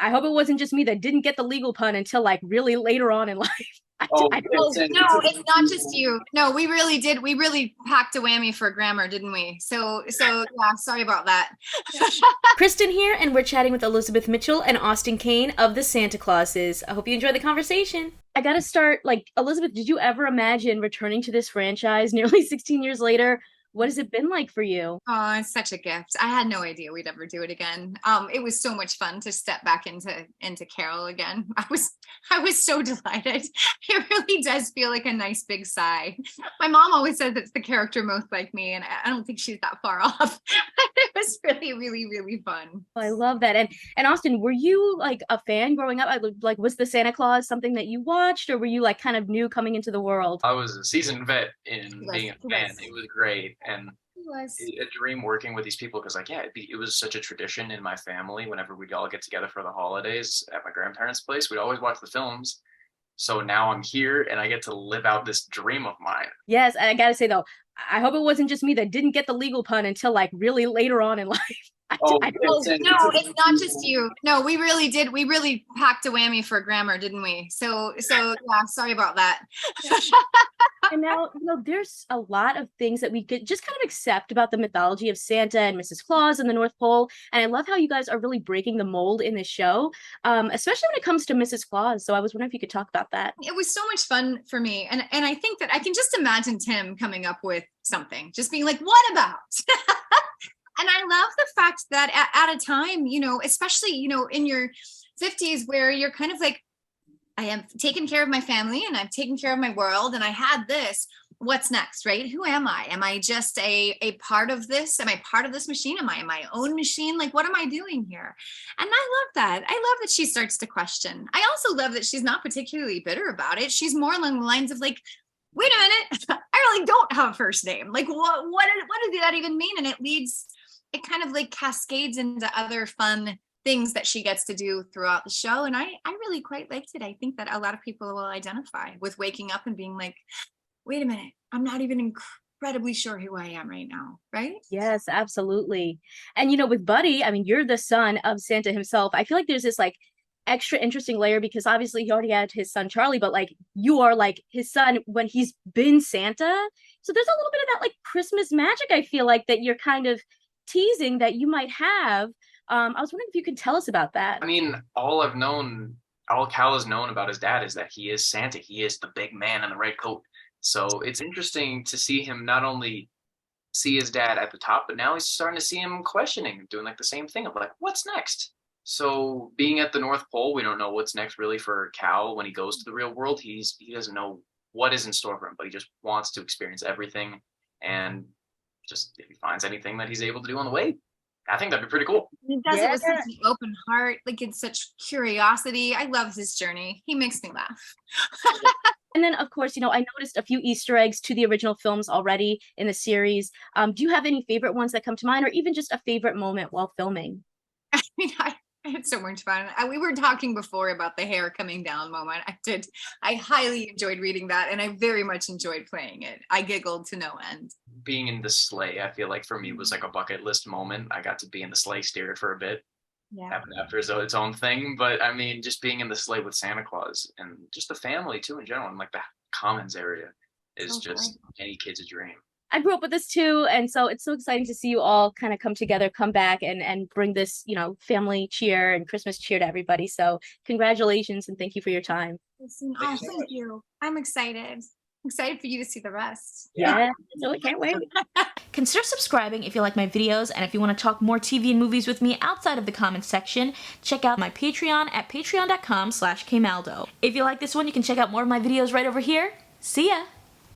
I hope it wasn't just me that didn't get the legal pun until like really later on in life. Oh, I Oh, Kristen, no, it's not just you. No, we really did. We really packed a whammy for grammar, didn't we? So yeah, sorry about that. Kristen here, and we're chatting with Elizabeth Mitchell and Austin Kane of the Santa Clauses. I hope you enjoy the conversation. I gotta start, like, Elizabeth, did you ever imagine returning to this franchise nearly 16 years later? What has it been like for you? Oh, it's such a gift. I had no idea we'd ever do it again. It was so much fun to step back into Carol again. I was so delighted. It really does feel like a nice big sigh. My mom always says it's the character most like me, and I don't think she's that far off. It was really, really, really fun. I love that. And Austin, were you like a fan growing up? Like, was the Santa Claus something that you watched, or were you like kind of new coming into the world? I was a seasoned vet in Yes, being a fan. yes. It was great, and It was. a dream working with these people because, like, yeah, it was such a tradition in my family. Whenever we'd all get together for the holidays at my grandparents' place, we'd always watch the films. So now I'm here, and I get to live out this dream of mine. Yes, I gotta say though, I hope it wasn't just me that didn't get the legal pun until like really later on in life. Oh, I Oh, Kristen, no, it's not just you. No, we really did. We really packed a whammy for grammar, didn't we? So yeah, sorry about that. And now, there's a lot of things that we could just kind of accept about the mythology of Santa and Mrs. Claus and the North Pole. And I love how you guys are really breaking the mold in this show, especially when it comes to Mrs. Claus. So I was wondering if you could talk about that. It was so much fun for me, and I think that I can just imagine Tim coming up with something, just being like, "What about?" And I love the fact that at a time, especially in your 50s, where you're kind of like, I have taken care of my family and I've taken care of my world and I had this. What's next, right? Who am I? Am I just a part of this? Am I part of this machine? Am I my own machine? Like, what am I doing here? And I love that. I love that she starts to question. I also love that she's not particularly bitter about it. She's more along the lines of like, wait a minute, I really don't have a first name. Like, what does that even mean? And it kind of like cascades into other fun things that she gets to do throughout the show. And I really quite liked it. I think that a lot of people will identify with waking up and being like, wait a minute, I'm not even incredibly sure who I am right now, right? Yes, absolutely. And with Buddy, I mean, you're the son of Santa himself. I feel like there's this like extra interesting layer because obviously he already had his son Charlie, but like you are like his son when he's been Santa. So there's a little bit of that like Christmas magic, I feel like, that you're kind of teasing that you might have. I was wondering if you could tell us about that. I mean, all Cal has known about his dad is that he is Santa. He is the big man in the red coat. So it's interesting to see him not only see his dad at the top, but now he's starting to see him questioning, doing like the same thing of like, what's next? So being at the North Pole, we don't know what's next really for Cal when he goes to the real world. He doesn't know what is in store for him, but he just wants to experience everything. And just if he finds anything that he's able to do on the way, I think that'd be pretty cool. He does it with such an open heart, like it's such curiosity. I love his journey. He makes me laugh. And then, of course, I noticed a few Easter eggs to the original films already in the series. Do you have any favorite ones that come to mind, or even just a favorite moment while filming? I mean, I had so much fun. We were talking before about the hair coming down moment. I highly enjoyed reading that, and I very much enjoyed playing it. I giggled to no end. Being in the sleigh, I feel like for me was like a bucket list moment. I got to be in the sleigh, steer it for a bit. Yeah. Happened after its own thing. But I mean, just being in the sleigh with Santa Claus and just the family too in general, and like the Commons area is just any kid's dream. I grew up with this too, and so it's so exciting to see you all kind of come together, come back, and bring this, family cheer and Christmas cheer to everybody. So congratulations and thank you for your time. Oh, thank you. I'm excited. Excited for you to see the rest. Yeah, so I can't wait. Consider subscribing if you like my videos, and if you want to talk more TV and movies with me outside of the comments section, check out my Patreon at patreon.com/kmaldo. If you like this one, you can check out more of my videos right over here. See ya!